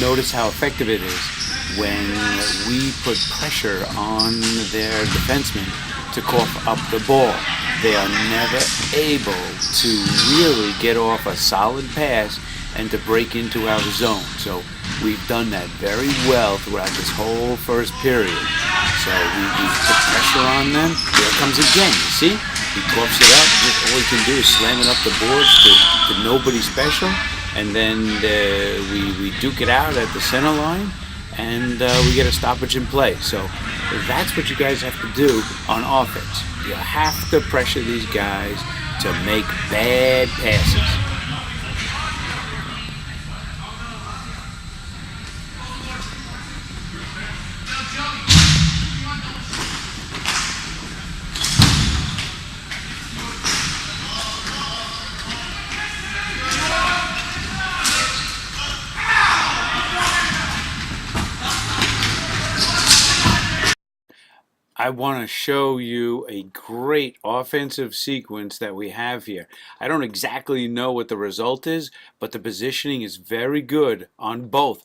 notice how effective it is when we put pressure on their defensemen to cough up the ball. They are never able to really get off a solid pass and to break into our zone. So we've done that very well throughout this whole first period. So we put pressure on them. There it comes again, you see? He coughs it up. All he can do is slam it up the boards to nobody special. And then we duke it out at the center line, and we get a stoppage in play. So that's what you guys have to do on offense. You have to pressure these guys to make bad passes. I want to show you a great offensive sequence that we have here. I don't exactly know what the result is, but the positioning is very good on both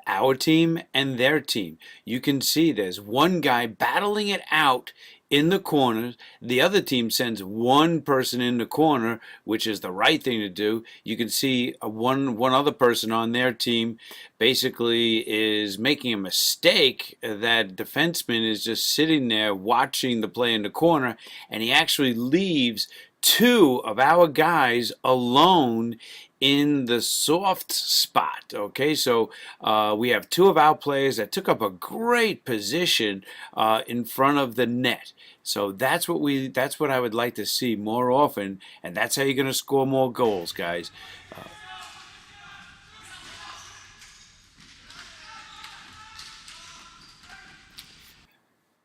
our team and their team. You can see there's one guy battling it out in the corners. The other team sends one person in the corner, which is the right thing to do. You can see one other person on their team basically is making a mistake. That defenseman is just sitting there watching the play in the corner, and he actually leaves two of our guys alone in the soft spot. Okay, so we have two of our players that took up a great position in front of the net. So that's what I would like to see more often, and that's how you're going to score more goals, guys.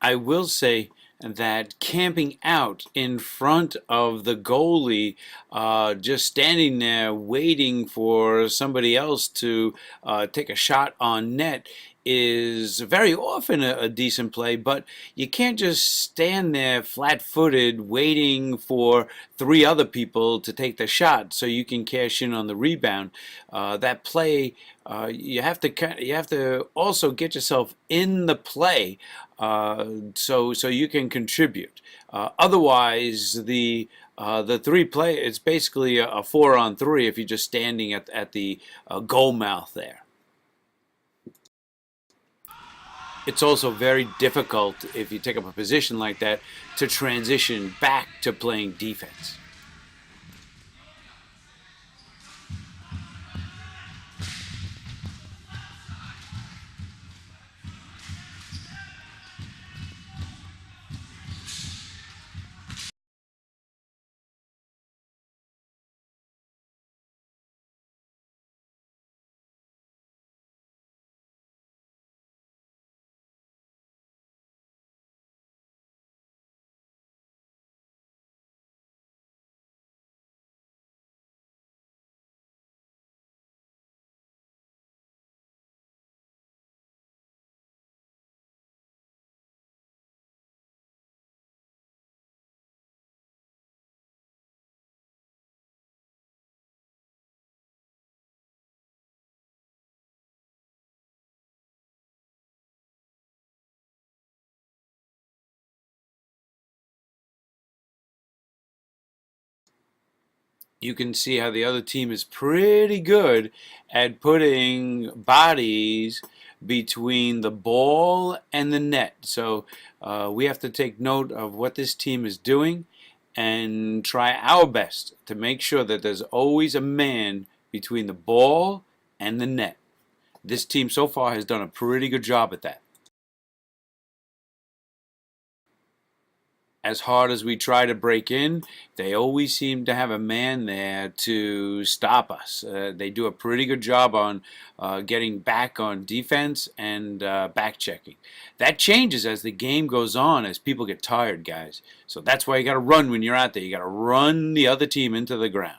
I will say that camping out in front of the goalie, just standing there waiting for somebody else to take a shot on net, is very often a decent play, but you can't just stand there flat-footed waiting for three other people to take the shot so you can cash in on the rebound. That play, you have to also get yourself in the play so you can contribute. Otherwise, the three play, it's basically a 4-on-3 if you're just standing at the goal mouth there. It's also very difficult if you take up a position like that to transition back to playing defense. You can see how the other team is pretty good at putting bodies between the ball and the net. So we have to take note of what this team is doing and try our best to make sure that there's always a man between the ball and the net. This team so far has done a pretty good job at that. As hard as we try to break in, they always seem to have a man there to stop us. They do a pretty good job on getting back on defense and back checking. That changes as the game goes on, as people get tired, guys. So that's why you got to run when you're out there. You got to run the other team into the ground.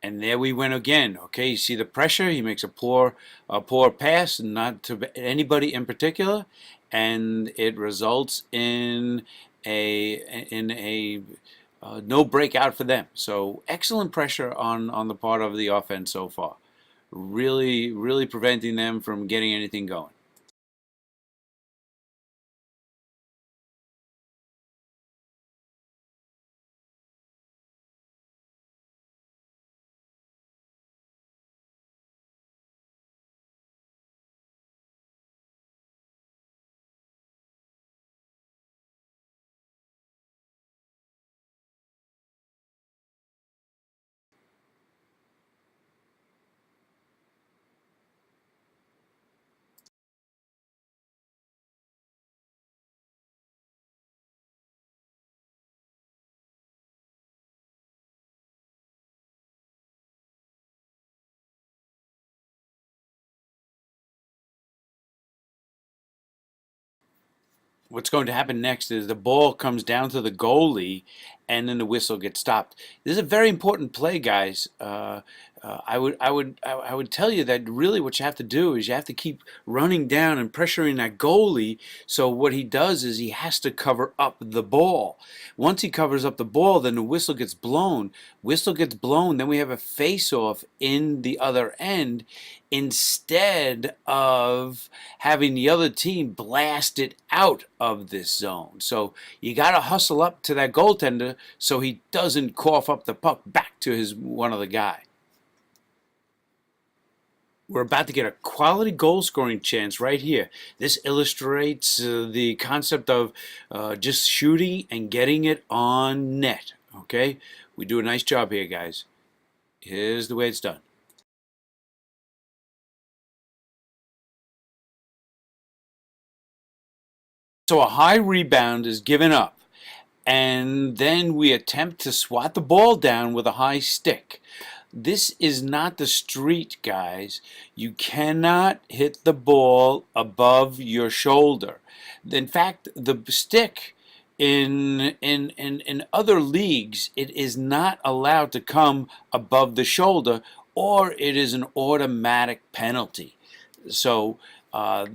And there we went again. Okay, you see the pressure. He makes a poor pass, not to anybody in particular, and it results in a no breakout for them. So excellent pressure on the part of the offense so far. Really, really preventing them from getting anything going. What's going to happen next is the ball comes down to the goalie, and then the whistle gets stopped. This is a very important play, guys. I would tell you that really what you have to do is you have to keep running down and pressuring that goalie. So what he does is he has to cover up the ball. Once he covers up the ball, then the whistle gets blown. Whistle gets blown, then we have a face-off in the other end instead of having the other team blast it out of this zone. So you got to hustle up to that goaltender so he doesn't cough up the puck back to his one of the guy. We're about to get a quality goal scoring chance right here. This illustrates the concept of just shooting and getting it on net. Okay, we do a nice job here, guys. Here's the way it's done. So a high rebound is given up, and then we attempt to swat the ball down with a high stick. This is not the street, guys. You cannot hit the ball above your shoulder. In fact, the stick in other leagues, it is not allowed to come above the shoulder, or it is an automatic penalty. So I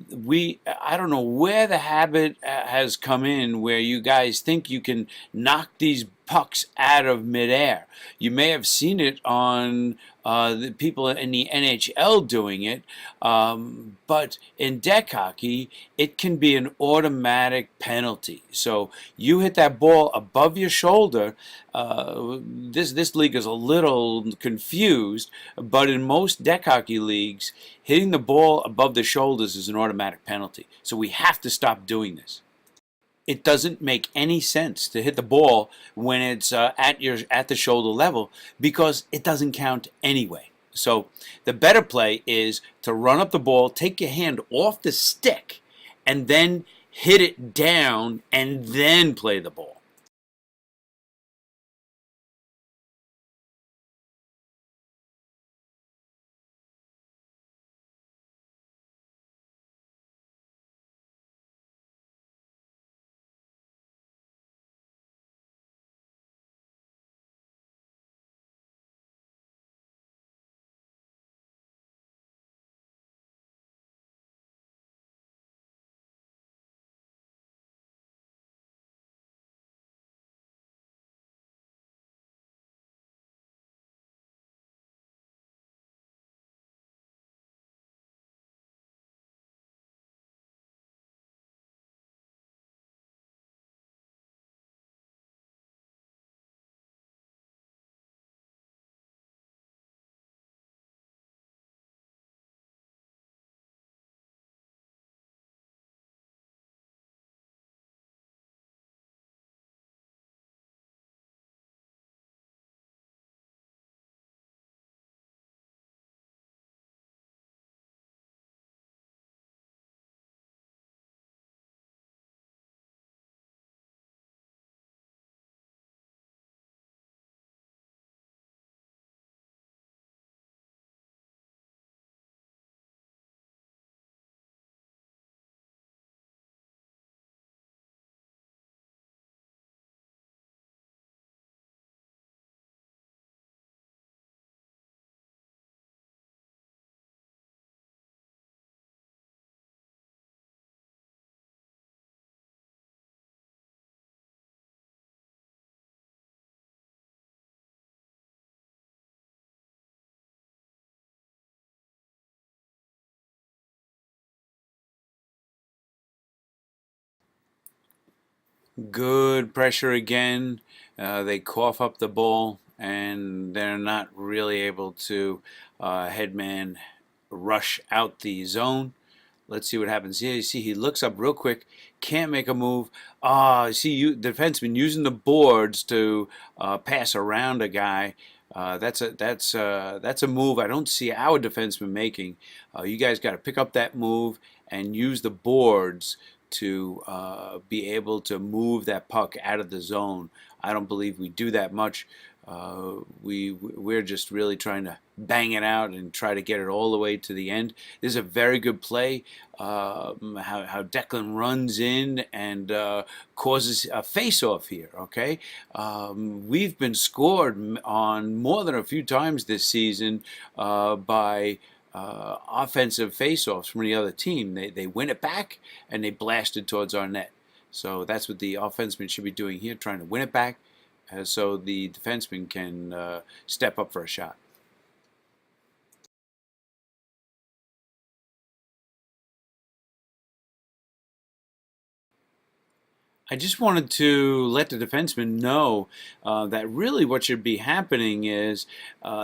don't know where the habit has come in where you guys think you can knock these pucks out of midair. You may have seen it on the people in the NHL doing it, but in deck hockey, it can be an automatic penalty. So you hit that ball above your shoulder. This league is a little confused, but in most deck hockey leagues, hitting the ball above the shoulders is an automatic penalty. So we have to stop doing this. It doesn't make any sense to hit the ball when it's at the shoulder level because it doesn't count anyway. So the better play is to run up the ball, take your hand off the stick, and then hit it down and then play the ball. Good pressure again. They cough up the ball, and they're not really able to headman rush out the zone. Let's see what happens here. You see, he looks up real quick, can't make a move. See, the defenseman using the boards to pass around a guy. That's a move I don't see our defenseman making. You guys got to pick up that move and use the boards to be able to move that puck out of the zone. I don't believe we do that much. We're just really trying to bang it out and try to get it all the way to the end. This is a very good play. How Declan runs in and causes a face-off here. Okay, we've been scored on more than a few times this season by offensive face-offs from the other team. They win it back and they blast it towards our net. So that's what the offenseman should be doing here, trying to win it back, so the defenseman can step up for a shot. I just wanted to let the defenseman know that really what should be happening is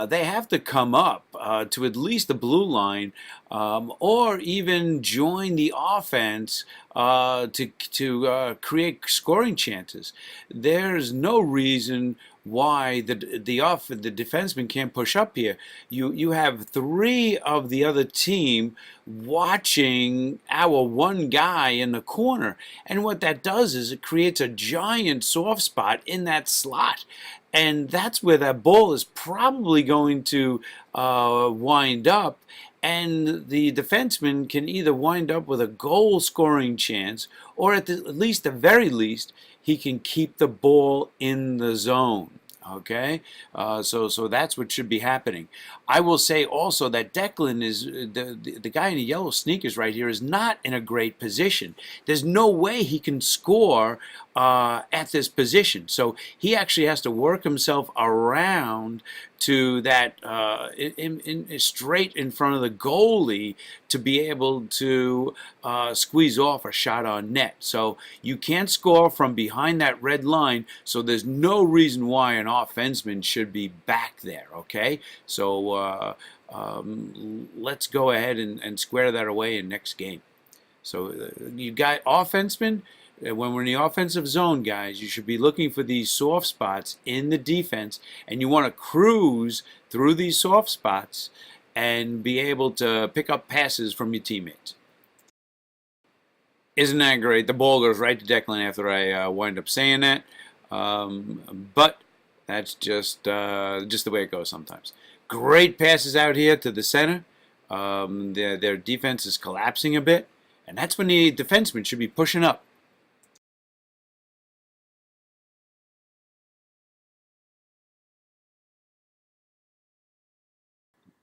they have to come up to at least the blue line, or even join the offense to create scoring chances. There's no reason why the defenseman can't push up here. You have three of the other team watching our one guy in the corner, and what that does is it creates a giant soft spot in that slot, and that's where that ball is probably going to wind up. And the defenseman can either wind up with a goal scoring chance, or at least the very least, he can keep the ball in the zone. Okay, so that's what should be happening. I will say also that Declan is the guy in the yellow sneakers right here is not in a great position. There's no way he can score at this position. So he actually has to work himself around to that straight in front of the goalie to be able to squeeze off a shot on net. So you can't score from behind that red line, so there's no reason why an offenseman should be back there, okay? So let's go ahead and square that away in next game. So you got offensemen. When we're in the offensive zone, guys, you should be looking for these soft spots in the defense, and you want to cruise through these soft spots and be able to pick up passes from your teammates. Isn't that great? The ball goes right to Declan after I wind up saying that, but that's just the way it goes sometimes. Great passes out here to the center. Their defense is collapsing a bit, and that's when the defenseman should be pushing up.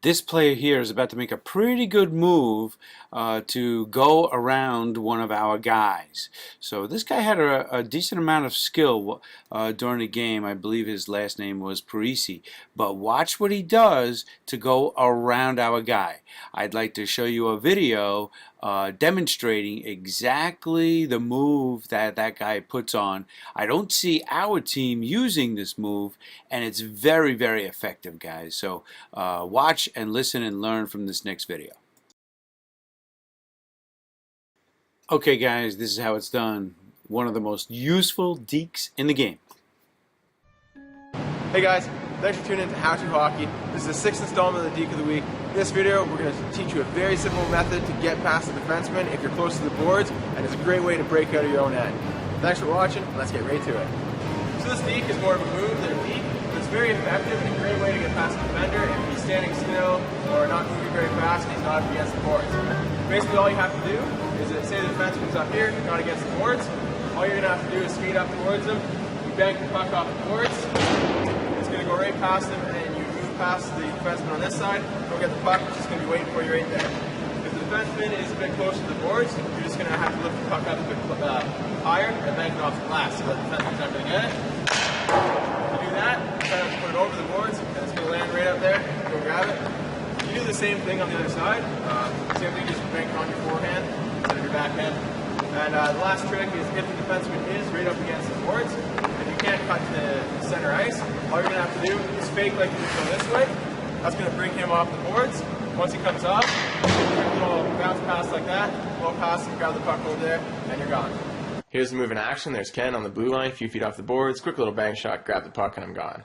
This player here is about to make a pretty good move to go around one of our guys. So this guy had a decent amount of skill during the game. I believe his last name was Parisi. But watch what he does to go around our guy. I'd like to show you a video demonstrating exactly the move that guy puts on. I don't see our team using this move, and it's very, very effective, guys. So watch and listen and learn from this next video. Okay, guys, this is how it's done. One of the most useful dekes in the game. Hey guys, thanks for tuning in to How to Hockey. This is the sixth installment of the Deke of the Week. In this video, we're going to teach you a very simple method to get past the defenseman if you're close to the boards, and it's a great way to break out of your own end. Thanks for watching, and let's get right to it. So this deke is more of a move than a deke, but it's very effective and a great way to get past the defender if he's standing still or not moving very fast and he's not up against the boards. Basically all you have to do is, say the defenseman's up here, not against the boards, all you're going to have to do is skate up towards him, you bank the puck off the boards, it's going to go right past him, and you move past the defenseman on this side, go get the puck, which is going to be waiting for you right there. If the defenseman is a bit closer to the boards, you're just going to have to lift the puck up a bit higher and bank it off the glass so that the defenseman's not going to get it. If you do that, you try not to put it over the boards, and it's going to land right up there, go grab it. You do the same thing on the other side. Same thing, just bank it on your forehand instead of your backhand. And the last trick is if the defenseman is right up against the boards, if you can't cut to the center ice, all you're going to have to do is fake like you just go this way. That's going to bring him off the boards. Once he comes off, a little bounce pass like that, low pass, and grab the puck over there, and you're gone. Here's the move in action. There's Ken on the blue line, a few feet off the boards. Quick little bang shot, grab the puck, and I'm gone.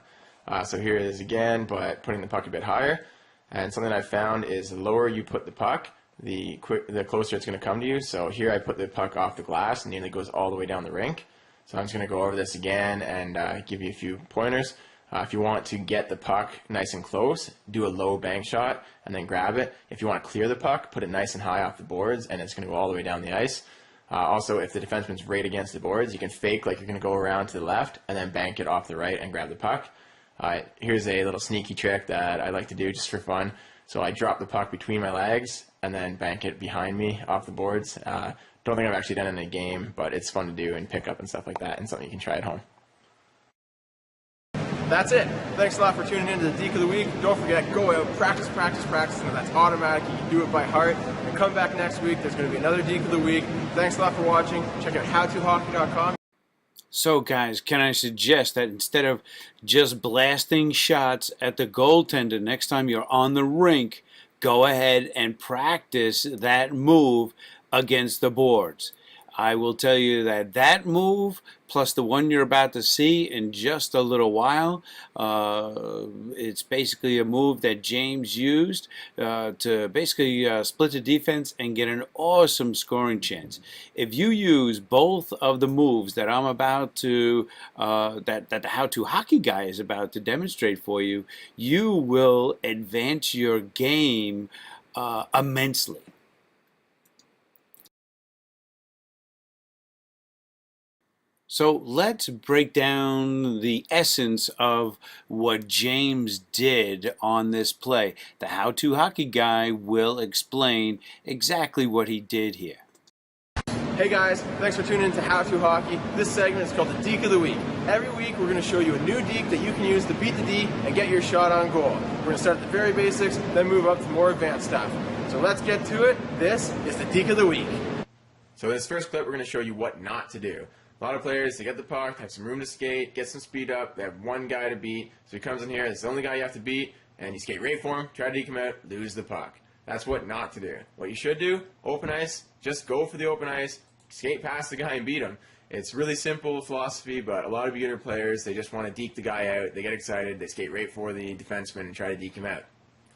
So here it is again, but putting the puck a bit higher. And something I found is the lower you put the puck, the closer it's going to come to you. So here I put the puck off the glass and nearly goes all the way down the rink. So I'm just going to go over this again and give you a few pointers. If you want to get the puck nice and close, do a low bank shot and then grab it. If you want to clear the puck, put it nice and high off the boards and it's going to go all the way down the ice. Also, if the defenseman's right against the boards, you can fake like you're going to go around to the left and then bank it off the right and grab the puck. Here's a little sneaky trick that I like to do just for fun. So I drop the puck between my legs and then bank it behind me off the boards. Don't think I've actually done it in a game, but it's fun to do and pick up and stuff like that, and something you can try at home. That's it. Thanks a lot for tuning in to the Deke of the Week. Don't forget, go out, practice, practice, practice, and that's automatic. You can do it by heart. And come back next week. There's going to be another Deke of the Week. Thanks a lot for watching. Check out howtohockey.com. So guys, can I suggest that instead of just blasting shots at the goaltender next time you're on the rink, go ahead and practice that move against the boards. I will tell you that that move, plus the one you're about to see in just a little while, it's basically a move that James used to basically split the defense and get an awesome scoring chance. If you use both of the moves that I'm about to, that the How To Hockey guy is about to demonstrate for you, you will advance your game immensely. So let's break down the essence of what James did on this play. The How To Hockey guy will explain exactly what he did here. Hey guys, thanks for tuning in to How To Hockey. This segment is called the Deke of the Week. Every week we're going to show you a new deke that you can use to beat the D and get your shot on goal. We're going to start at the very basics, then move up to more advanced stuff. So let's get to it. This is the Deke of the Week. So in this first clip we're going to show you what not to do. A lot of players, they get the puck, have some room to skate, get some speed up, they have one guy to beat, so he comes in here, it's the only guy you have to beat, and you skate right for him, try to deke him out, lose the puck. That's what not to do. What you should do, open ice, just go for the open ice, skate past the guy and beat him. It's really simple philosophy, but a lot of beginner players, they just want to deke the guy out, they get excited, they skate right for the defenseman and try to deke him out.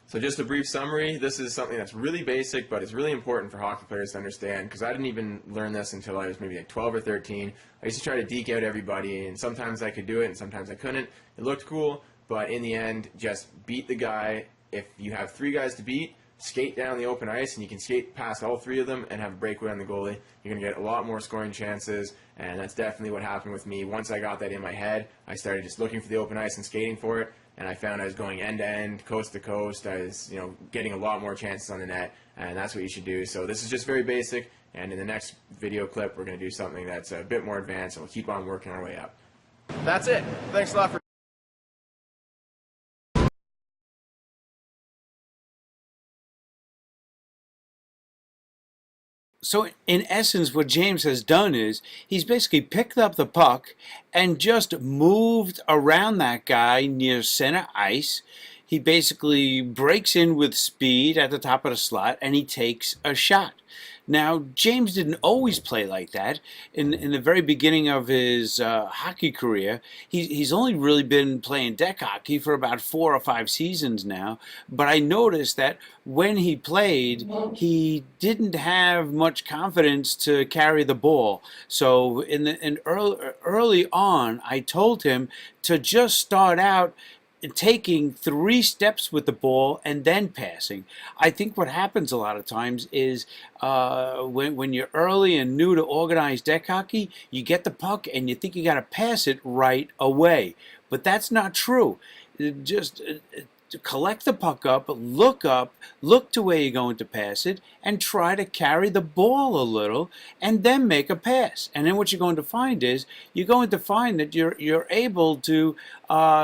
So just a brief summary, this is something that's really basic, but it's really important for hockey players to understand, because I didn't even learn this until I was maybe like 12 or 13. I used to try to deke out everybody, and sometimes I could do it, and sometimes I couldn't. It looked cool, but in the end, just beat the guy. If you have 3 guys to beat, skate down the open ice, and you can skate past all 3 of them and have a breakaway on the goalie. You're going to get a lot more scoring chances, and that's definitely what happened with me. Once I got that in my head, I started just looking for the open ice and skating for it. And I found I was going end to end, coast to coast. I was, getting a lot more chances on the net, and that's what you should do. So this is just very basic, and in the next video clip, we're going to do something that's a bit more advanced, and we'll keep on working our way up. That's it. Thanks a lot for So in essence, what James has done is he's basically picked up the puck and just moved around that guy near center ice. He basically breaks in with speed at the top of the slot and he takes a shot. Now, James didn't always play like that. In the very beginning of his hockey career, he's only really been playing deck hockey for about 4 or 5 seasons now. But I noticed that when he played, he didn't have much confidence to carry the ball. So early on, I told him to just start out taking 3 steps with the ball and then passing. I think what happens a lot of times is when you're early and new to organized deck hockey, you get the puck and you think you got to pass it right away. But that's not true. Just collect the puck up, look to where you're going to pass it, and try to carry the ball a little, and then make a pass. And then what you're going to find is you're going to find that you're able to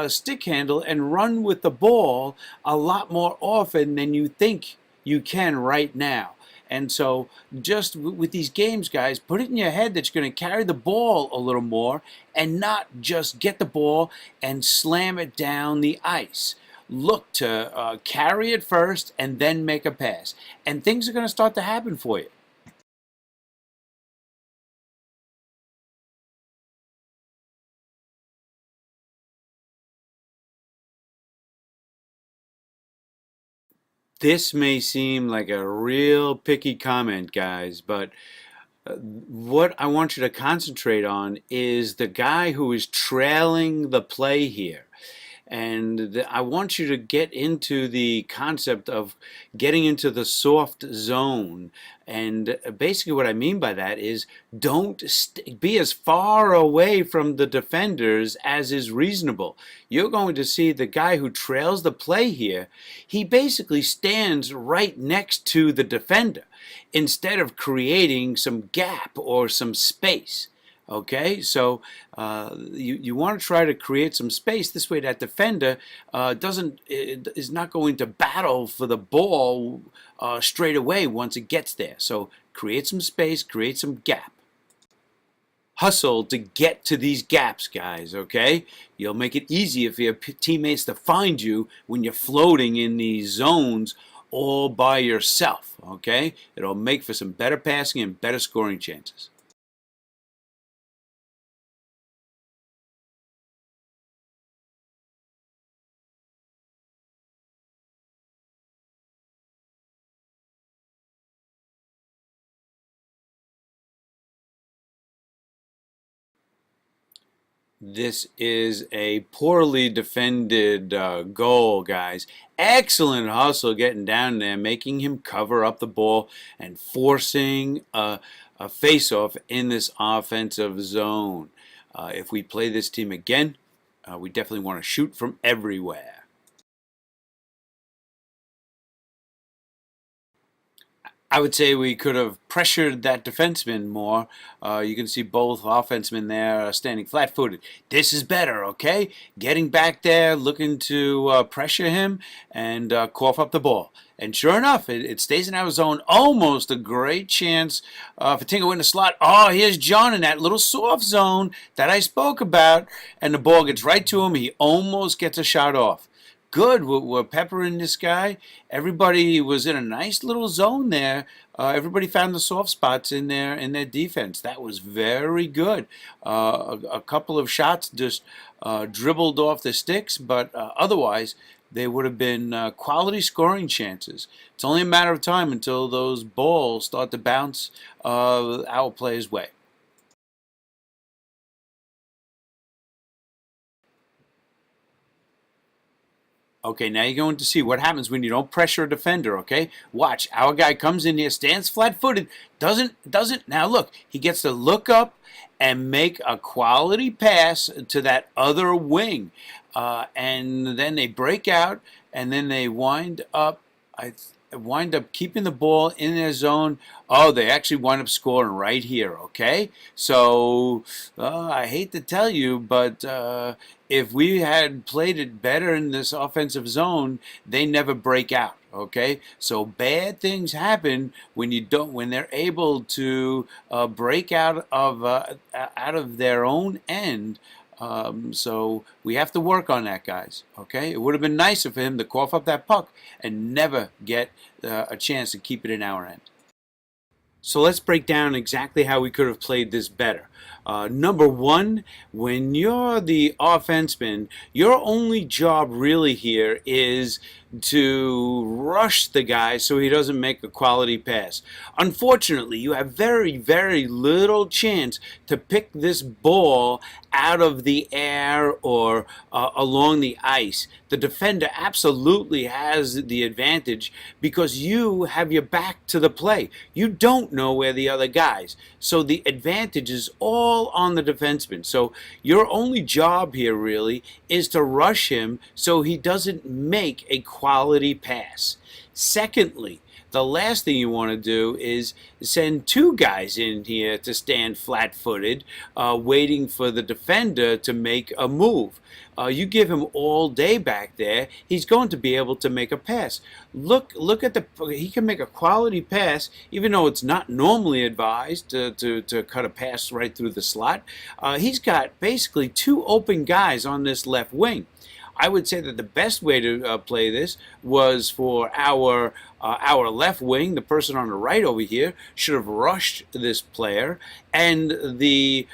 stick handle and run with the ball a lot more often than you think you can right now. And so just with these games, guys, put it in your head that you're going to carry the ball a little more and not just get the ball and slam it down the ice. Look to carry it first and then make a pass. And things are going to start to happen for you. This may seem like a real picky comment, guys, but what I want you to concentrate on is the guy who is trailing the play here. And I want you to get into the concept of getting into the soft zone. And basically, what I mean by that is don't be as far away from the defenders as is reasonable. You're going to see the guy who trails the play here, he basically stands right next to the defender instead of creating some gap or some space. Okay, so you want to try to create some space. This way, that defender is not going to battle for the ball straight away once it gets there. So create some space, create some gap. Hustle to get to these gaps, guys. Okay, you'll make it easy for your teammates to find you when you're floating in these zones all by yourself. Okay, it'll make for some better passing and better scoring chances. This is a poorly defended goal, guys. Excellent hustle getting down there, making him cover up the ball and forcing a face-off in this offensive zone. If we play this team again, we definitely want to shoot from everywhere. I would say we could have pressured that defenseman more. You can see both offensemen there standing flat-footed. This is better, okay? Getting back there, looking to pressure him and cough up the ball. And sure enough, it stays in our zone. Almost a great chance for Tingo in the slot. Oh, here's John in that little soft zone that I spoke about. And the ball gets right to him. He almost gets a shot off. Good. We're peppering this guy. Everybody was in a nice little zone there. Everybody found the soft spots in their defense. That was very good. A couple of shots just dribbled off the sticks, but otherwise they would have been quality scoring chances. It's only a matter of time until those balls start to bounce our players' way. Okay, now you're going to see what happens when you don't pressure a defender, okay? Watch, our guy comes in here, stands flat-footed, doesn't, now look, he gets to look up and make a quality pass to that other wing. And then they break out, and then they wind up keeping the ball in their zone. Oh, they actually wind up scoring right here, okay? So, I hate to tell you, but if we had played it better in this offensive zone, they never break out, okay? So bad things happen when they're able to break out of their own end. So we have to work on that, guys. Okay, it would have been nicer for him to cough up that puck and never get a chance to keep it in our end. So let's break down exactly how we could have played this better. Number one, when you're the offenseman, your only job really here is to rush the guy so he doesn't make a quality pass. Unfortunately, you have very, very little chance to pick this ball out of the air or along the ice. The defender absolutely has the advantage because you have your back to the play. You don't know where the other guys. So the advantage is all on the defenseman. So your only job here really is to rush him so he doesn't make a quality pass. Secondly, the last thing you want to do is send two guys in here to stand flat-footed, waiting for the defender to make a move. You give him all day back there, he's going to be able to make a pass. Look at he can make a quality pass, even though it's not normally advised to cut a pass right through the slot. He's got basically two open guys on this left wing. I would say that the best way to play this was for our left wing. The person on the right over here should have rushed this player, and the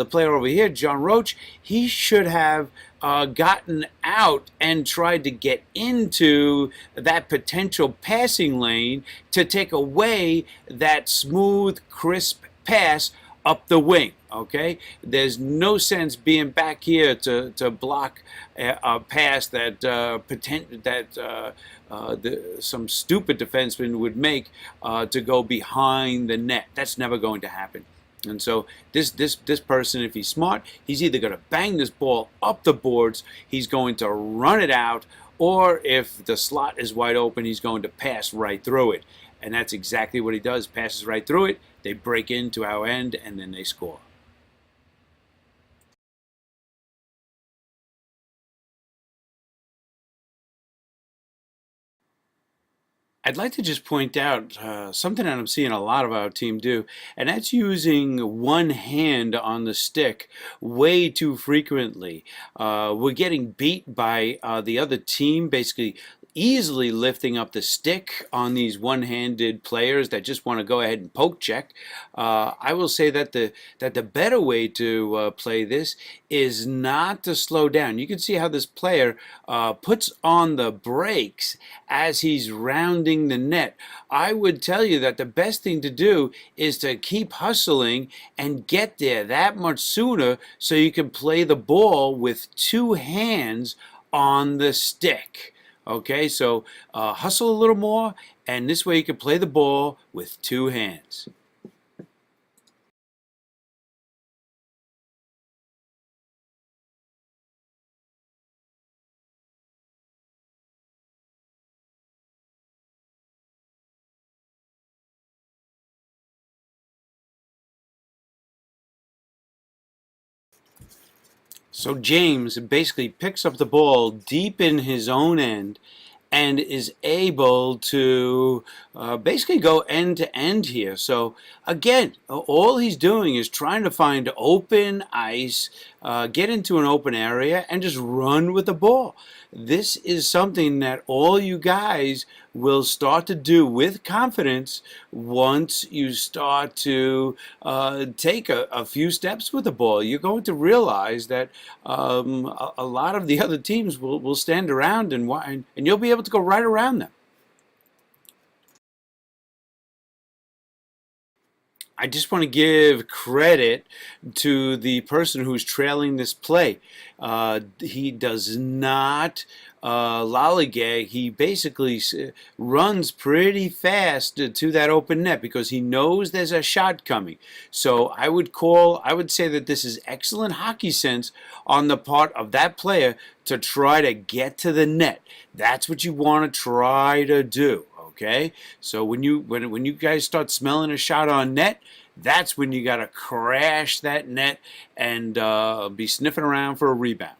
player over here, John Roach, he should have gotten out and tried to get into that potential passing lane to take away that smooth, crisp pass up the wing. Okay, there's no sense being back here to block a pass that some stupid defenseman would make to go behind the net. That's never going to happen. And so this person, if he's smart, he's either going to bang this ball up the boards, he's going to run it out, or if the slot is wide open, he's going to pass right through it. And that's exactly what he does. Passes right through it. They break into our end, and then they score. I'd like to just point out something that I'm seeing a lot of our team do, and that's using one hand on the stick way too frequently. We're getting beat by the other team, basically easily lifting up the stick on these one-handed players that just want to go ahead and poke check. I will say that the better way to play this is not to slow down. You can see how this player puts on the brakes as he's rounding the net. I would tell you that the best thing to do is to keep hustling and get there that much sooner so you can play the ball with two hands on the stick. Okay, so hustle a little more, and this way you can play the ball with two hands. So James basically picks up the ball deep in his own end and is able to basically go end to end here. So again, all he's doing is trying to find open ice, get into an open area, and just run with the ball. This is something that all you guys will start to do with confidence once you start to take a few steps with the ball. You're going to realize that a lot of the other teams will stand around and you'll be able to go right around them. I just want to give credit to the person who's trailing this play. He does not lollygag. He basically runs pretty fast to that open net because he knows there's a shot coming. So I would say that this is excellent hockey sense on the part of that player to try to get to the net. That's what you want to try to do. Okay, so when you guys start smelling a shot on net, that's when you got to crash that net and be sniffing around for a rebound.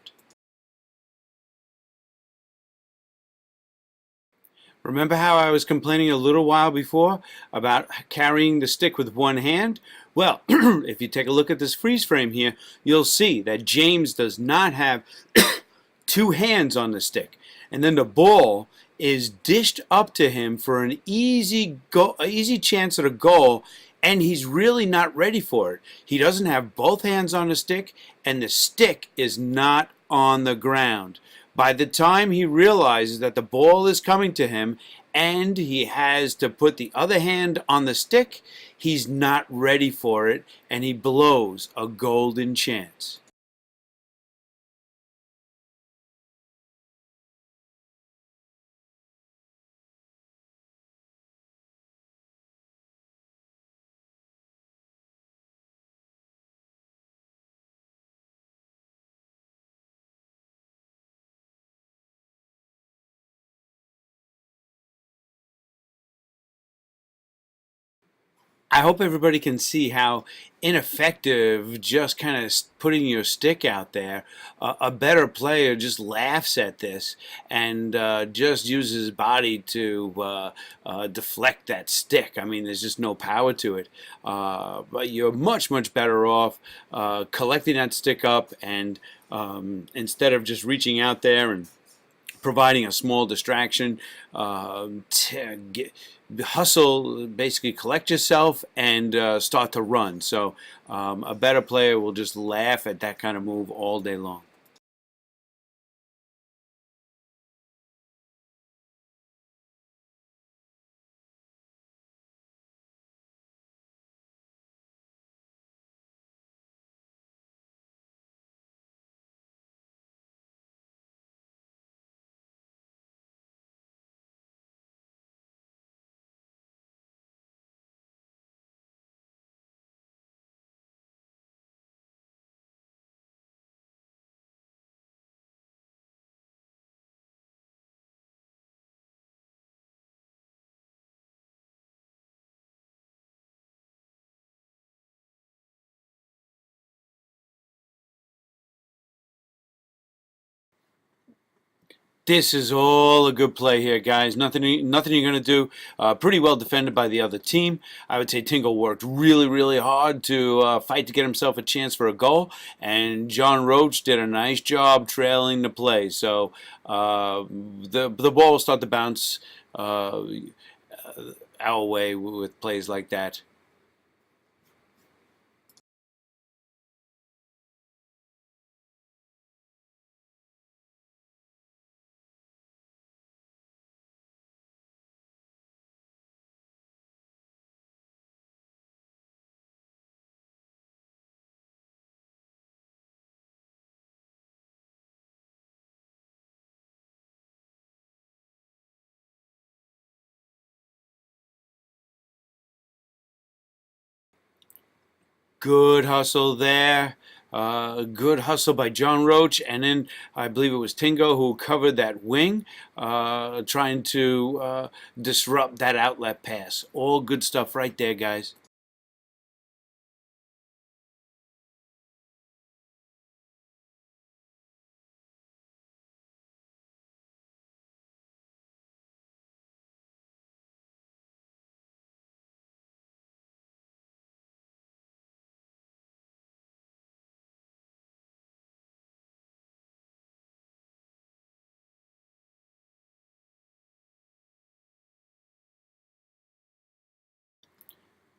Remember how I was complaining a little while before about carrying the stick with one hand? Well, if you take a look at this freeze frame here, you'll see that James does not have two hands on the stick. And then the ball is dished up to him for an easy chance at a goal, and he's really not ready for it. He doesn't have both hands on the stick, and the stick is not on the ground. By the time he realizes that the ball is coming to him and he has to put the other hand on the stick, he's not ready for it, and he blows a golden chance. I hope everybody can see how ineffective just kind of putting your stick out there. A better player just laughs at this and just uses his body to deflect that stick. I mean, there's just no power to it. But you're much, much better off collecting that stick up and instead of just reaching out there and providing a small distraction. Hustle, basically collect yourself and start to run. So a better player will just laugh at that kind of move all day long. This is all a good play here, guys. Nothing you're going to do. Pretty well defended by the other team. I would say Tingle worked really, really hard to fight to get himself a chance for a goal, and John Roach did a nice job trailing the play. So the ball will start to bounce our way with plays like that. Good hustle there. Good hustle by John Roach, and then I believe it was Tingo who covered that wing, trying to disrupt that outlet pass. All good stuff right there, guys.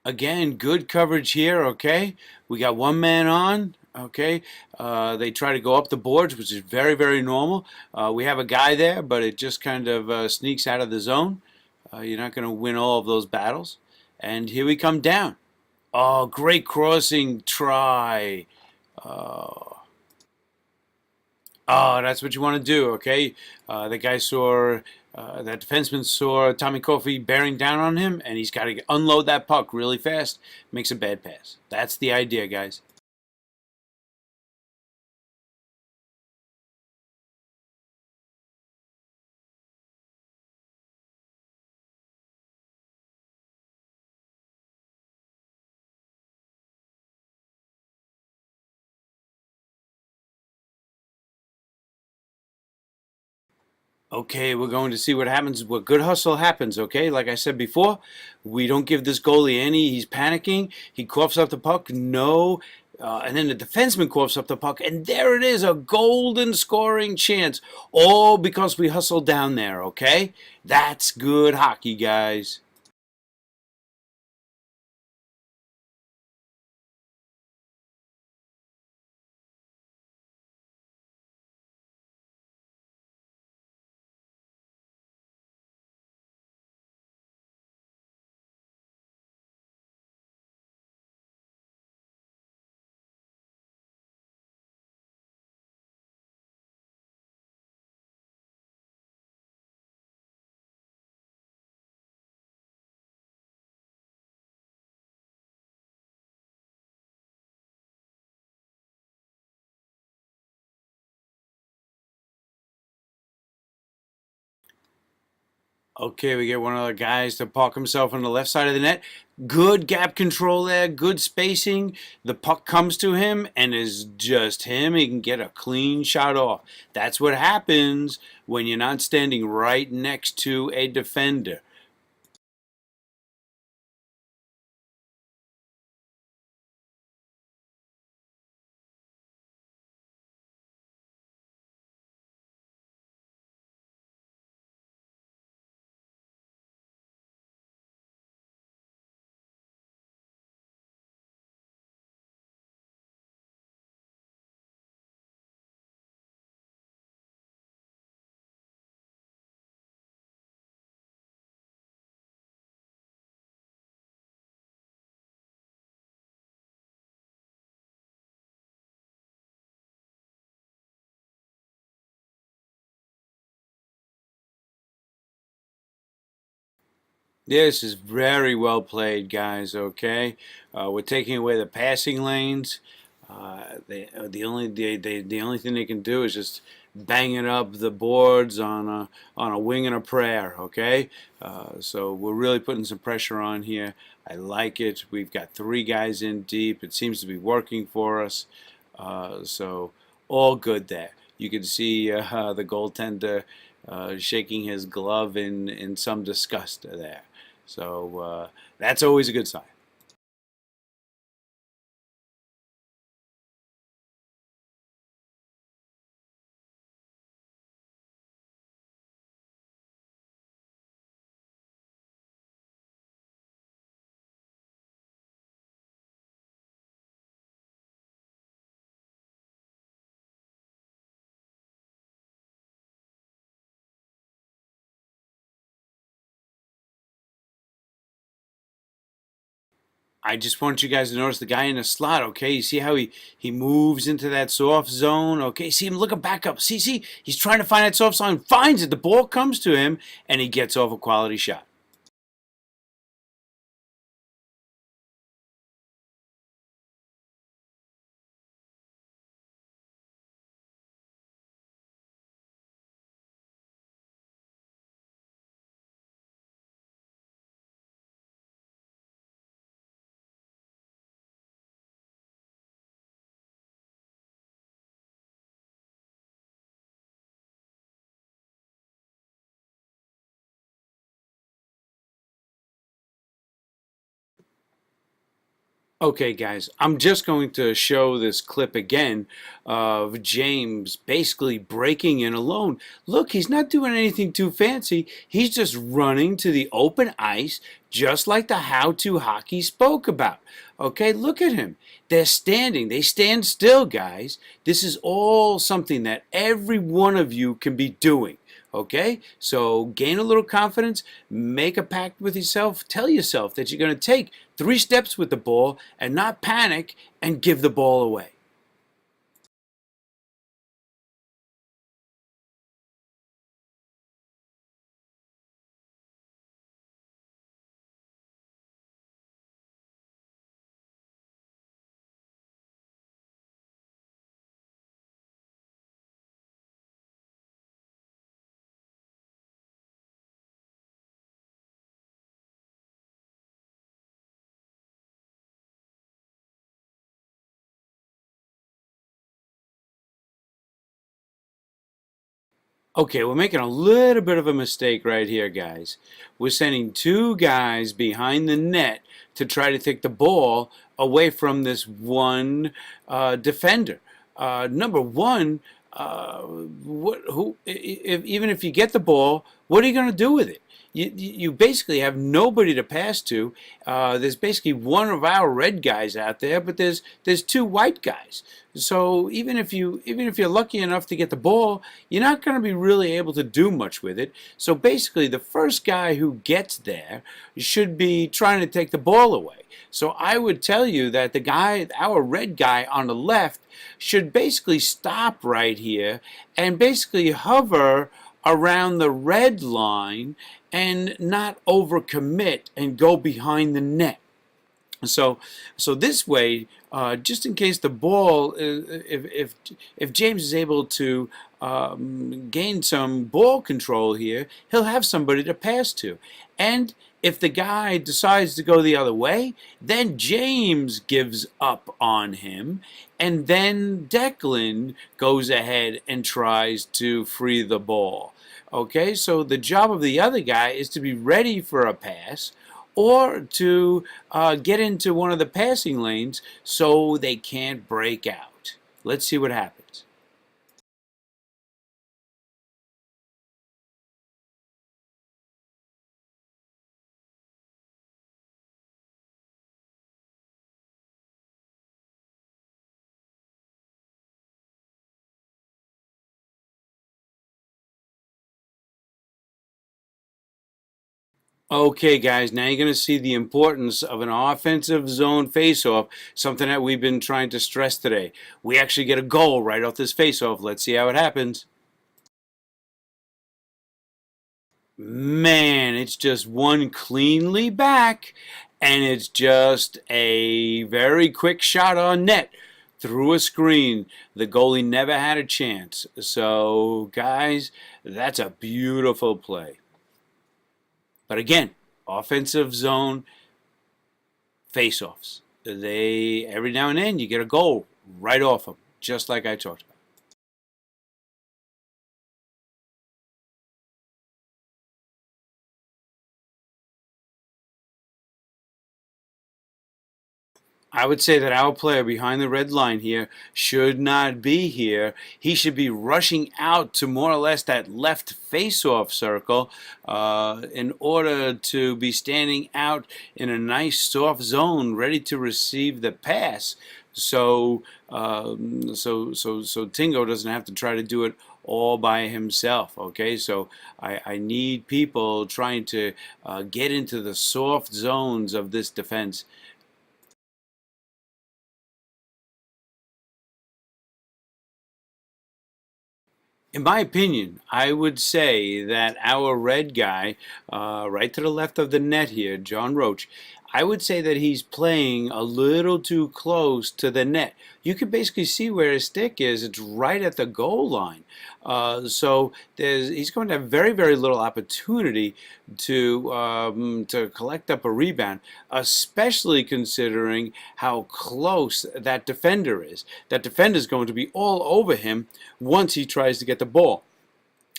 Again, good coverage here, okay? We got one man on, okay? They try to go up the boards, which is very, very normal. We have a guy there, but it just kind of sneaks out of the zone. You're not going to win all of those battles. And here we come down. Oh, great crossing try. Oh, that's what you want to do, okay? The guy saw, that defenseman saw Tommy Coffey bearing down on him, and he's got to unload that puck really fast. Makes a bad pass. That's the idea, guys. Okay, we're going to see what happens. What good hustle happens, okay? Like I said before, we don't give this goalie any. He's panicking. He coughs up the puck. No. And then the defenseman coughs up the puck. And there it is, a golden scoring chance. All because we hustled down there, okay? That's good hockey, guys. Okay, we get one of the guys to park himself on the left side of the net. Good gap control there, good spacing. The puck comes to him and is just him. He can get a clean shot off. That's what happens when you're not standing right next to a defender. This is very well played, guys. Okay, we're taking away the passing lanes. The only thing they can do is just bang it up the boards on a wing and a prayer. Okay, so we're really putting some pressure on here. I like it. We've got three guys in deep. It seems to be working for us. So all good there. You can see the goaltender shaking his glove in some disgust there. So that's always a good sign. I just want you guys to notice the guy in the slot, okay? You see how he moves into that soft zone, okay? See him looking back up. See, he's trying to find that soft zone, finds it. The ball comes to him, and he gets off a quality shot. Okay, guys, I'm just going to show this clip again of James basically breaking in alone. Look, he's not doing anything too fancy. He's just running to the open ice, just like the how-to hockey spoke about. Okay, look at him. They're standing. They stand still, guys. This is all something that every one of you can be doing. Okay, so gain a little confidence, make a pact with yourself, tell yourself that you're going to take 3 steps with the ball and not panic and give the ball away. Okay, we're making a little bit of a mistake right here, guys. We're sending 2 guys behind the net to try to take the ball away from this one defender. Number one, even if you get the ball, what are you going to do with it? You basically have nobody to pass to. There's basically one of our red guys out there, but there's 2 white guys. So even if you're lucky enough to get the ball, you're not going to be really able to do much with it. So basically, the first guy who gets there should be trying to take the ball away. So I would tell you that our red guy on the left, should basically stop right here and basically hover around the red line and not overcommit and go behind the net. So this way, just in case the ball, if James is able to gain some ball control here, he'll have somebody to pass to. And if the guy decides to go the other way, then James gives up on him, and then Declan goes ahead and tries to free the ball. Okay, so the job of the other guy is to be ready for a pass or to get into one of the passing lanes so they can't break out. Let's see what happens. Okay, guys, now you're going to see the importance of an offensive zone faceoff, something that we've been trying to stress today. We actually get a goal right off this faceoff. Let's see how it happens. Man, it's just one cleanly back, and it's just a very quick shot on net through a screen. The goalie never had a chance. So, guys, that's a beautiful play. But again, offensive zone face-offs. They every now and then you get a goal right off them, just like I talked about. I would say that our player behind the red line here should not be here. He should be rushing out to more or less that left face-off circle in order to be standing out in a nice soft zone, ready to receive the pass. So, so Tingo doesn't have to try to do it all by himself. Okay, so I need people trying to get into the soft zones of this defense. In my opinion, I would say that our red guy, right to the left of the net here, John Roach, I would say that he's playing a little too close to the net. You can basically see where his stick is. It's right at the goal line. So he's going to have very, very little opportunity to collect up a rebound, especially considering how close that defender is. That defender is going to be all over him once he tries to get the ball.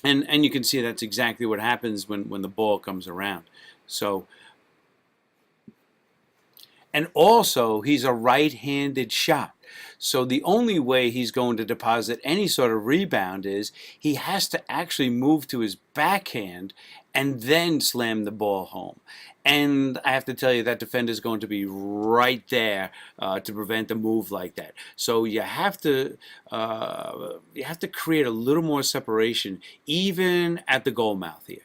And you can see that's exactly what happens when the ball comes around. So, and also, he's a right-handed shot. So the only way he's going to deposit any sort of rebound is he has to actually move to his backhand and then slam the ball home. And I have to tell you, that defender is going to be right there to prevent a move like that. So you have to create a little more separation, even at the goal mouth here.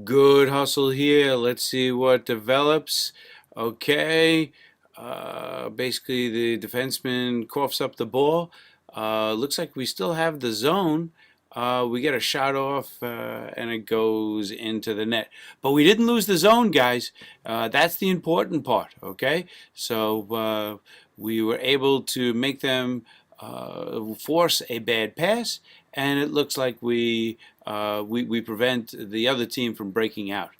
Good hustle here. Let's see what develops. Okay. Basically, the defenseman coughs up the ball. Looks like we still have the zone. we get a shot off and it goes into the net. But we didn't lose the zone, guys. That's the important part, okay? So we were able to make them force a bad pass, and it looks like we prevent the other team from breaking out.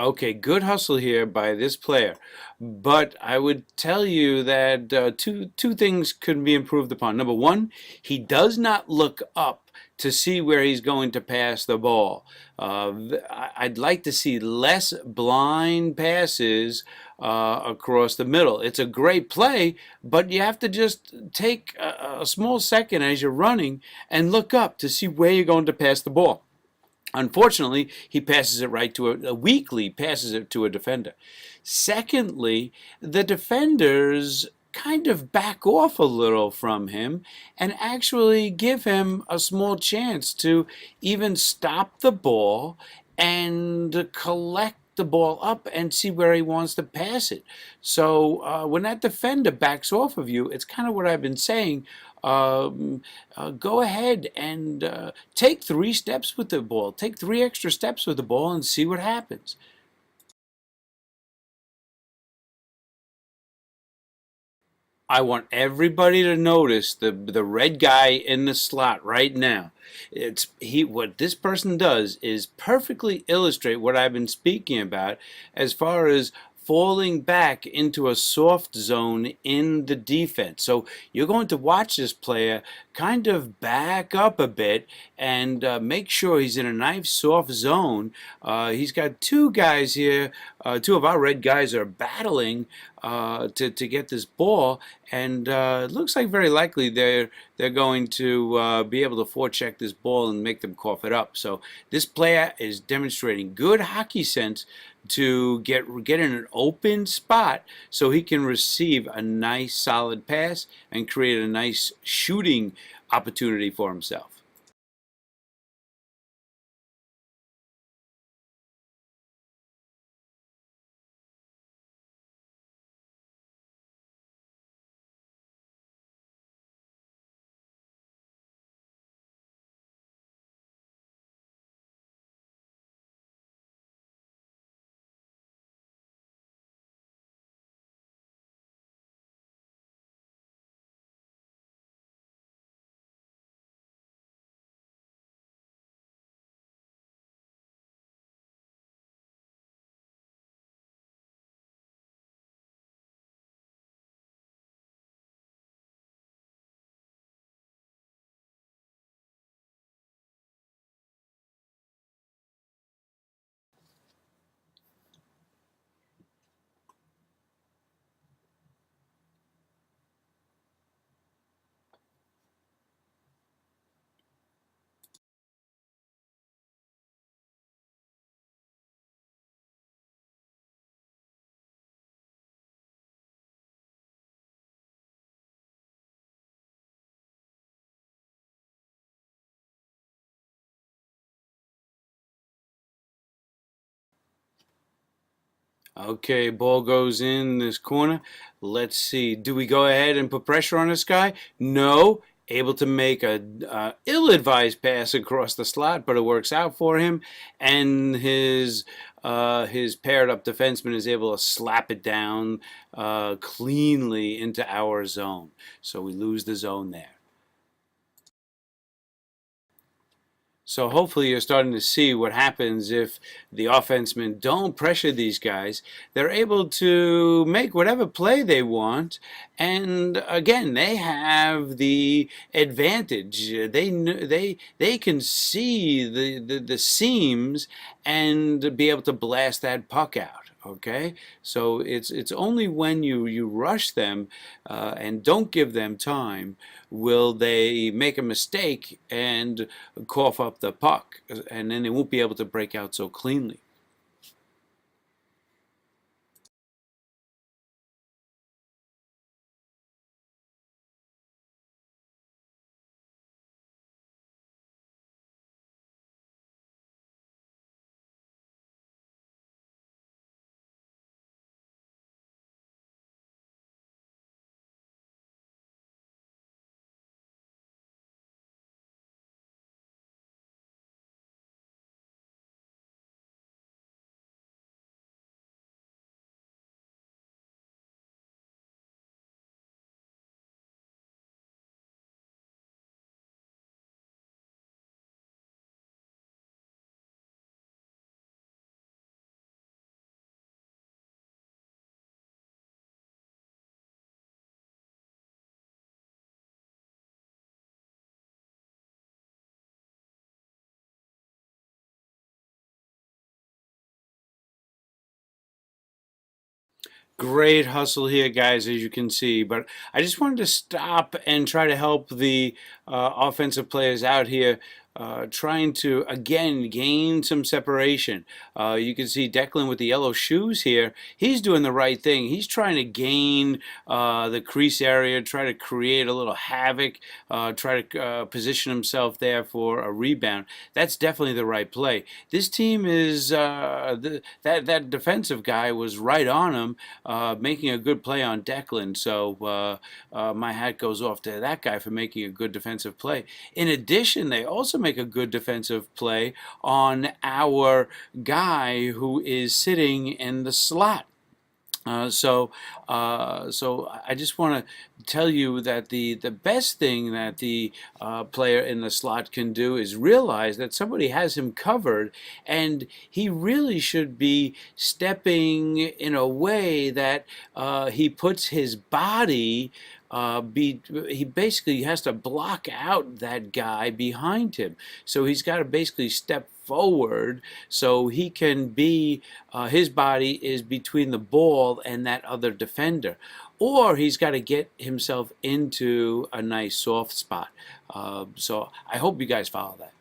Okay, good hustle here by this player, but I would tell you that two things could be improved upon. Number one, he does not look up to see where he's going to pass the ball. I'd like to see less blind passes across the middle. It's a great play, but you have to just take a small second as you're running and look up to see where you're going to pass the ball. Unfortunately, he passes it right to a weakly passes it to a defender. Secondly, the defenders kind of back off a little from him and actually give him a small chance to even stop the ball and collect the ball up and see where he wants to pass it. So when that defender backs off of you, it's kind of what I've been saying. Go ahead and take 3 steps with the ball. Take 3 extra steps with the ball and see what happens. I want everybody to notice the red guy in the slot right now. It's he what this person does is perfectly illustrate what I've been speaking about as far as falling back into a soft zone in the defense. So you're going to watch this player kind of back up a bit and make sure he's in a nice soft zone. He's got 2 guys here. 2 of our red guys are battling to get this ball, and it looks like very likely they're going to be able to forecheck this ball and make them cough it up. So this player is demonstrating good hockey sense to get in an open spot so he can receive a nice solid pass and create a nice shooting opportunity for himself. Okay, ball goes in this corner. Let's see. Do we go ahead and put pressure on this guy? No. Able to make a ill-advised pass across the slot, but it works out for him, and his paired-up defenseman is able to slap it down cleanly into our zone. So we lose the zone there. So hopefully you're starting to see what happens if the offensemen don't pressure these guys. They're able to make whatever play they want, and again, they have the advantage. They can see the seams and be able to blast that puck out. Okay, so it's only when you rush them and don't give them time will they make a mistake and cough up the puck, and then they won't be able to break out so cleanly. Great hustle here, guys, as you can see. But I just wanted to stop and try to help the offensive players out here, trying to, again, gain some separation. You can see Declan with the yellow shoes here. He's doing the right thing. He's trying to gain the crease area, try to create a little havoc, try to position himself there for a rebound. That's definitely the right play. This team is, that defensive guy was right on him, making a good play on Declan. So my hat goes off to that guy for making a good defensive play. In addition, they also make a good defensive play on our guy who is sitting in the slot. So I just want to tell you that the best thing that the player in the slot can do is realize that somebody has him covered, and he really should be stepping in a way that he puts his body. He basically has to block out that guy behind him. So he's got to basically step forward so he can be, his body is between the ball and that other defender. Or he's got to get himself into a nice soft spot. So I hope you guys follow that.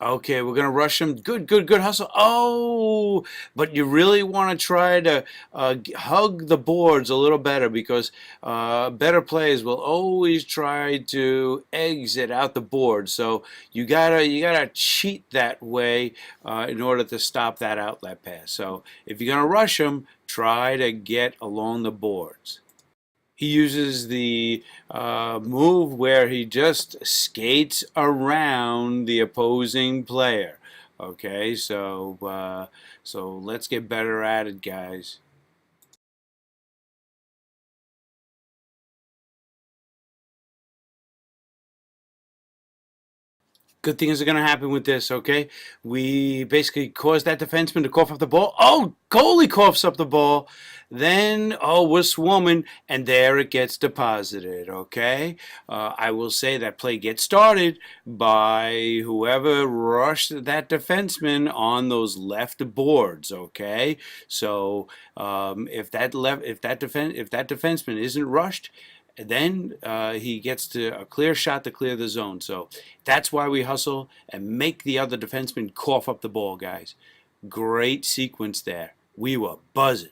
Okay, we're gonna rush him. Good, good, good hustle. Oh, but you really want to try to hug the boards a little better, because better players will always try to exit out the board. So you gotta cheat that way in order to stop that outlet pass. So if you're gonna rush him, try to get along the boards. He uses the move where he just skates around the opposing player. Okay, so let's get better at it, guys. Good things are going to happen with this, okay? We basically caused that defenseman to cough up the ball. Oh, goalie coughs up the ball. Then, oh, we're swarming, and there it gets deposited, okay? I will say that play gets started by whoever rushed that defenseman on those left boards, okay? So if that defenseman isn't rushed, then he gets to a clear shot to clear the zone. So that's why we hustle and make the other defenseman cough up the ball, guys. Great sequence there. We were buzzing.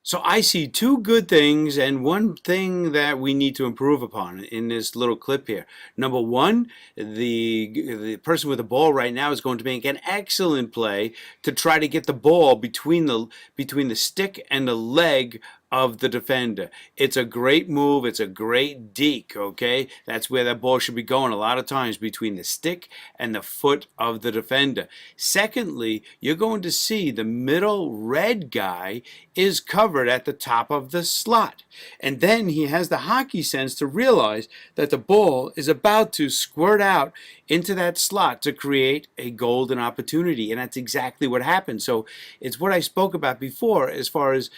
So I see two good things and one thing that we need to improve upon in this little clip here. Number one, the person with the ball right now is going to make an excellent play to try to get the ball between the stick and the leg of the defender. It's a great move. It's a great deke, okay? That's where that ball should be going a lot of times, between the stick and the foot of the defender. Secondly, you're going to see the middle red guy is covered at the top of the slot. And then he has the hockey sense to realize that the ball is about to squirt out into that slot to create a golden opportunity. And that's exactly what happened. So it's what I spoke about before as far as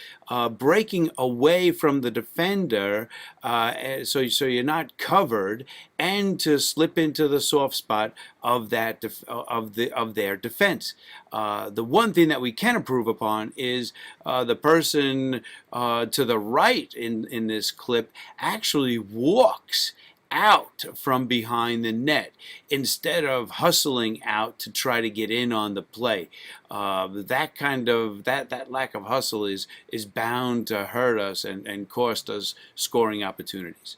breaking looking away from the defender, so you're not covered, and to slip into the soft spot of of their defense. The one thing that we can improve upon is the person to the right in this clip actually walks out from behind the net instead of hustling out to try to get in on the play. That lack of hustle is bound to hurt us and cost us scoring opportunities.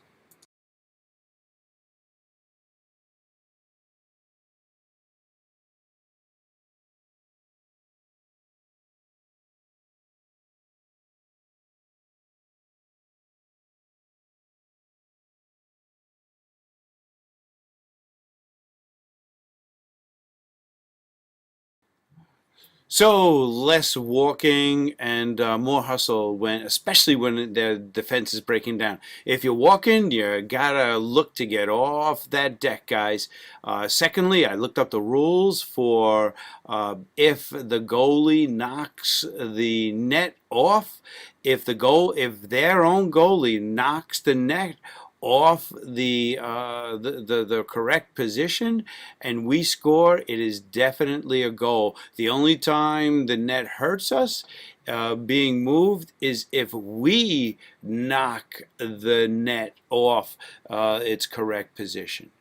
So less walking and more hustle especially when the defense is breaking down. If you're walking, you gotta look to get off that deck, guys. Secondly, I looked up the rules for if the goalie knocks the net off, if their own goalie knocks the net off the correct position and we score, it is definitely a goal. The only time the net hurts us being moved is if we knock the net off its correct position.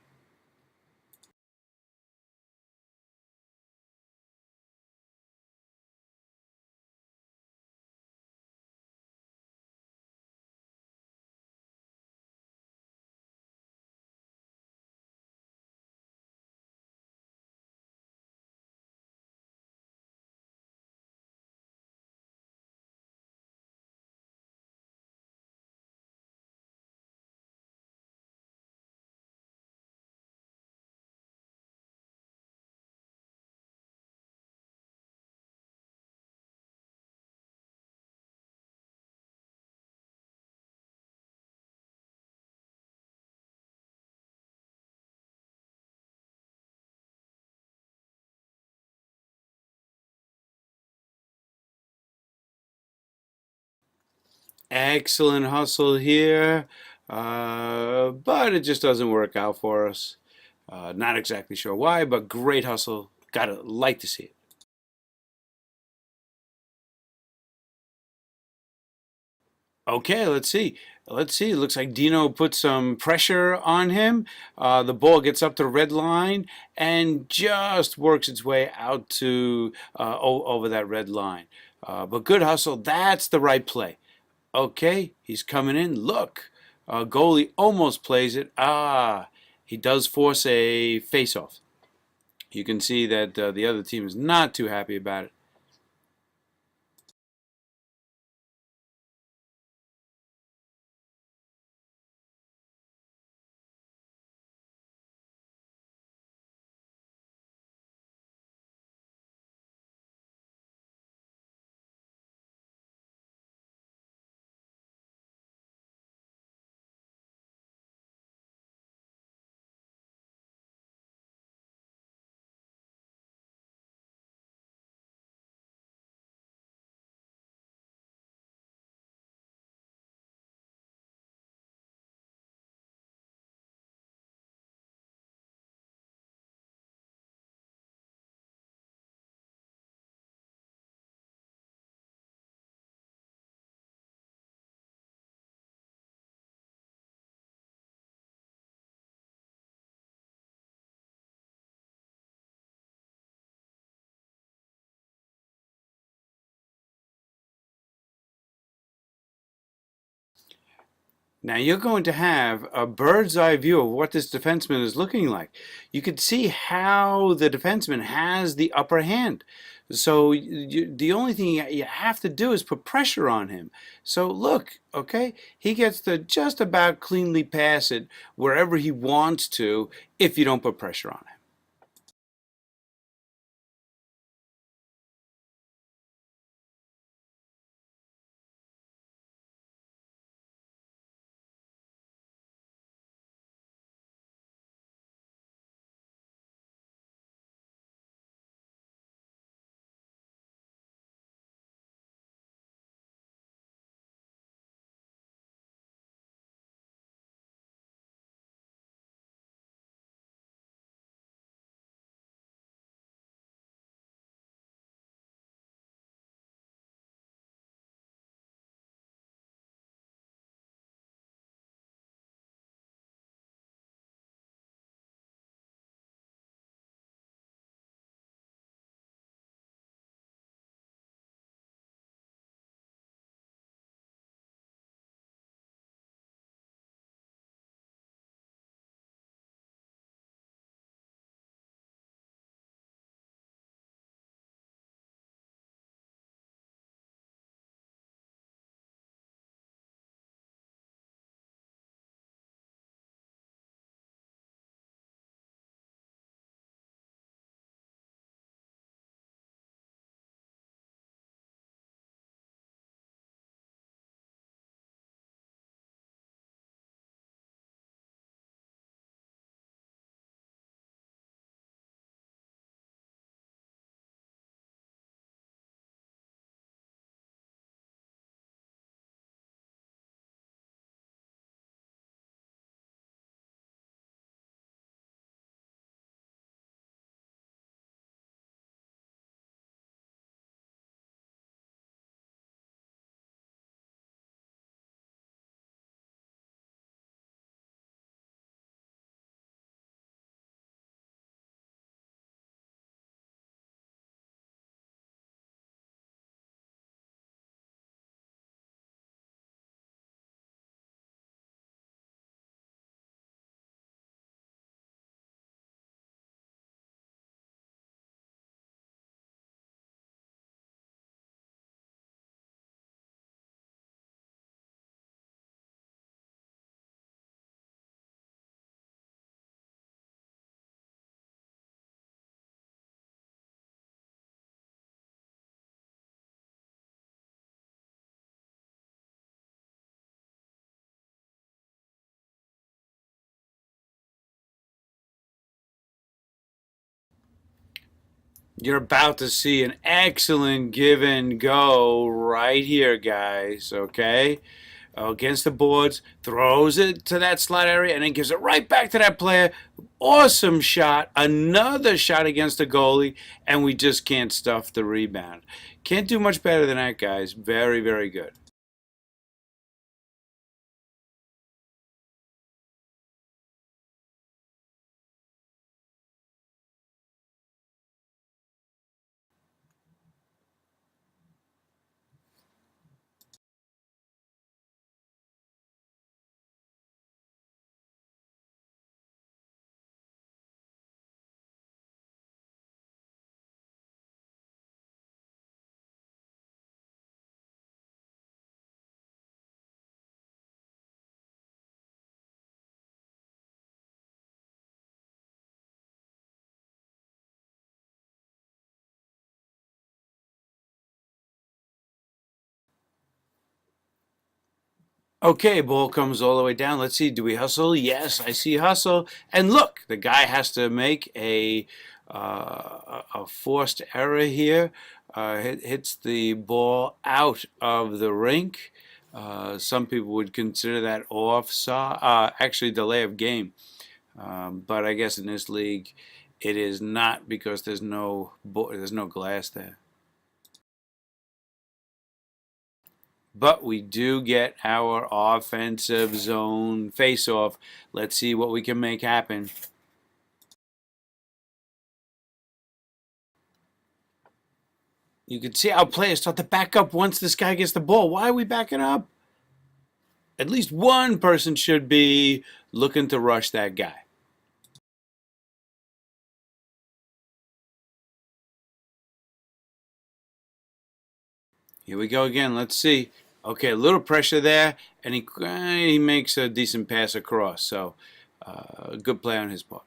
Excellent hustle here, but it just doesn't work out for us. Not exactly sure why, but great hustle. Gotta like to see it. Okay, let's see. Let's see. It looks like Dino put some pressure on him. The ball gets up to the red line and just works its way out to over that red line. But good hustle. That's the right play. Okay, he's coming in. Look, goalie almost plays it. He does force a face-off. You can see that the other team is not too happy about it. Now you're going to have a bird's eye view of what this defenseman is looking like. You can see how the defenseman has the upper hand. So the only thing you have to do is put pressure on him. So look, okay, he gets to just about cleanly pass it wherever he wants to if you don't put pressure on him. You're about to see an excellent give and go right here, guys. Okay? Against the boards, throws it to that slot area, and then gives it right back to that player. Awesome shot. Another shot against the goalie, and we just can't stuff the rebound. Can't do much better than that, guys. Very, very good. Okay, ball comes all the way down. Let's see. Do we hustle? Yes, I see hustle. And look, the guy has to make a forced error here. Hits the ball out of the rink. Some people would consider that offside, actually delay of game. But I guess in this league, it is not because there's no glass there. But we do get our offensive zone face-off. Let's see what we can make happen. You can see our players start to back up once this guy gets the ball. Why are we backing up? At least one person should be looking to rush that guy. Here we go again. Let's see. Okay, a little pressure there, and he makes a decent pass across. So, good play on his part.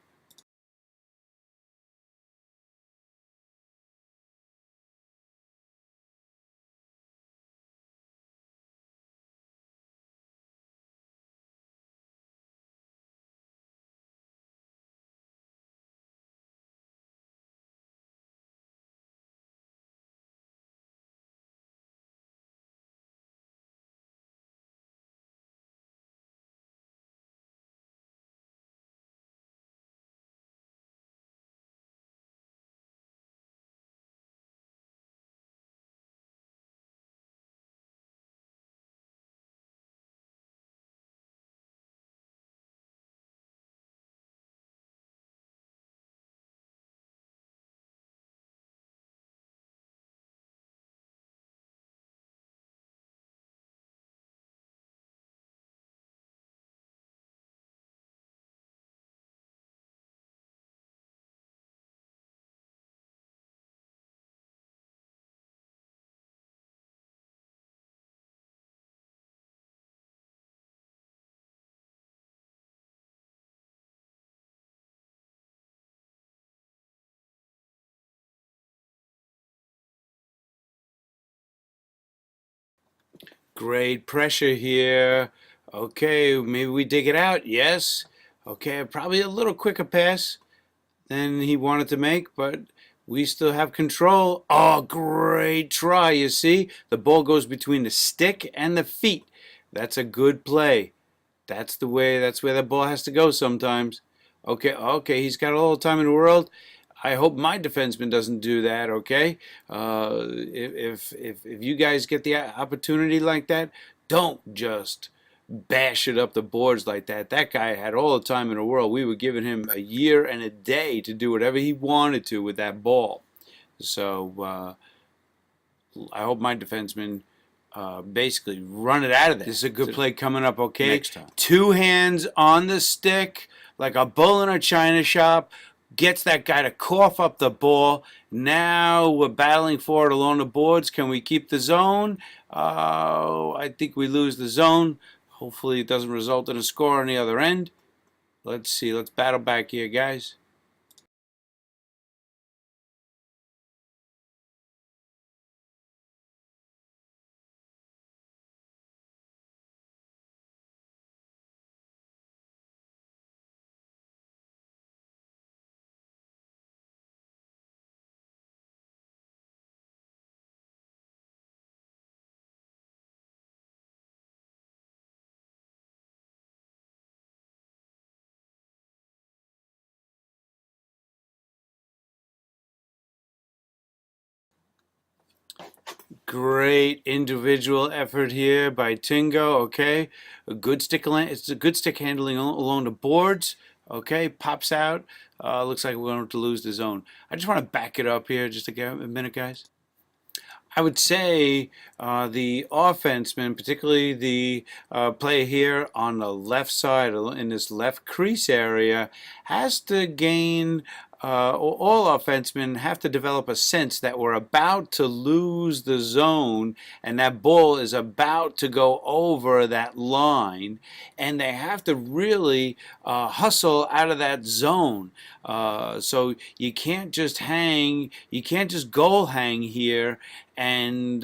Great pressure here. Okay, maybe we dig it out. Yes. Okay, probably a little quicker pass than he wanted to make, but we still have control. Oh, great try. You see, the ball goes between the stick and the feet. That's a good play. That's where the ball has to go sometimes. Okay, he's got all the time in the world. I hope my defenseman doesn't do that, okay? If you guys get the opportunity like that, don't just bash it up the boards like that. That guy had all the time in the world. We were giving him a year and a day to do whatever he wanted to with that ball. So I hope my defenseman basically run it out of there. This is a good play coming up, okay? Next time. Two hands on the stick, like a bull in a china shop. Gets that guy to cough up the ball. Now we're battling for it along the boards. Can we keep the zone? I think we lose the zone. Hopefully it doesn't result in a score on the other end. Let's see. Let's battle back here, guys. Great individual effort here by Tingo. Okay, it's a good stick handling along the boards. Okay, pops out. Looks like we're going to lose the zone. I just want to back it up here just a minute, guys. I would say the offenseman, particularly the player here on the left side in this left crease area, has to gain, all offensemen have to develop a sense that we're about to lose the zone and that ball is about to go over that line, and they have to really hustle out of that zone. So you can't just you can't just goal hang here and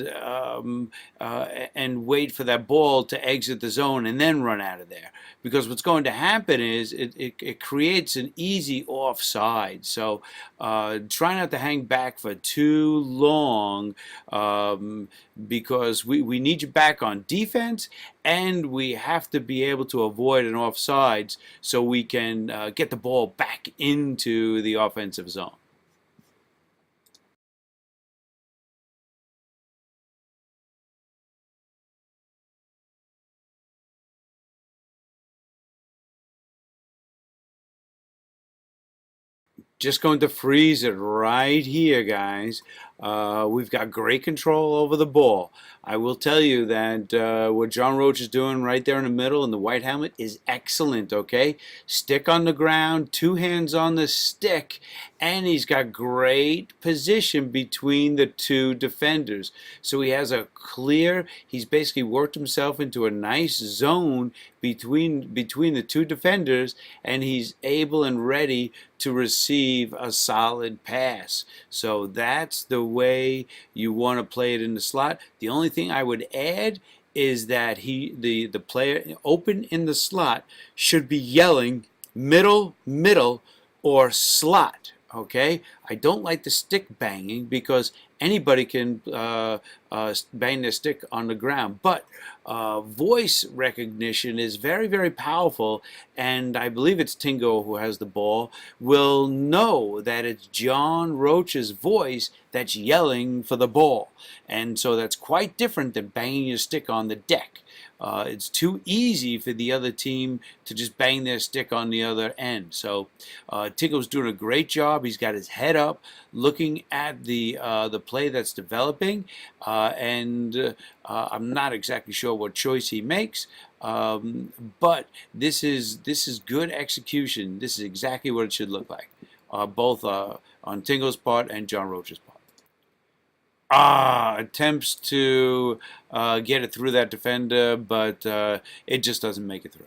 wait for that ball to exit the zone and then run out of there. Because what's going to happen is it creates an easy offside. So try not to hang back for too long, because we need you back on defense, and we have to be able to avoid an offsides so we can get the ball back into the offensive zone. Just going to freeze it right here, guys. We've got great control over the ball. I will tell you that what John Roach is doing right there in the middle in the white helmet is excellent, okay? Stick on the ground, two hands on the stick, and he's got great position between the two defenders. So he has he's basically worked himself into a nice zone between the two defenders, and he's able and ready to receive a solid pass. So that's the way you want to play it in the slot. The only thing I would add is that the player open in the slot should be yelling middle, middle, or slot. Okay, I don't like the stick banging because anybody can bang their stick on the ground, but voice recognition is very, very powerful, and I believe it's Tingo who has the ball, will know that it's John Roach's voice that's yelling for the ball, and so that's quite different than banging your stick on the deck. It's too easy for the other team to just bang their stick on the other end. So Tingo's doing a great job. He's got his head up, looking at the play that's developing, and I'm not exactly sure what choice he makes. But this is good execution. This is exactly what it should look like, both on Tingo's part and John Roach's part. Attempts to get it through that defender, but it just doesn't make it through.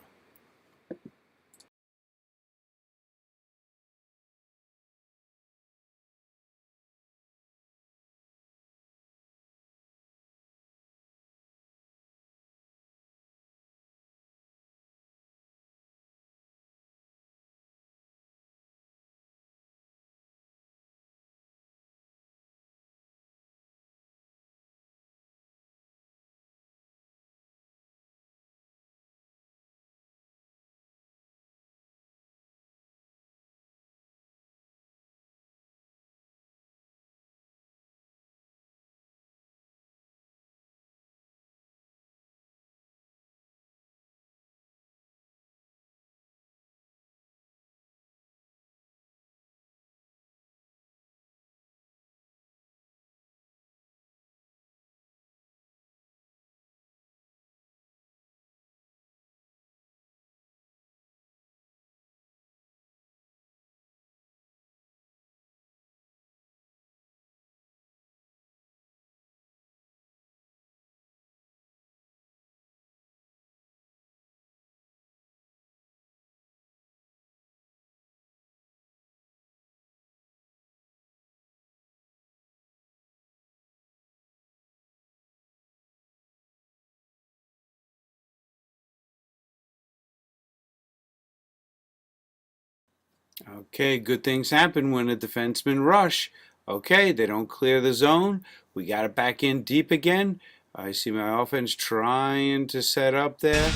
Okay, good things happen when a defenseman rush. Okay, they don't clear the zone. We got it back in deep again. I see my offense trying to set up there.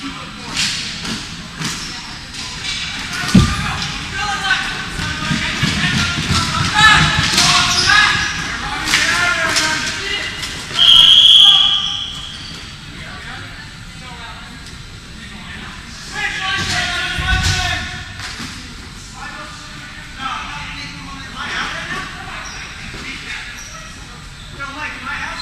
Like my house.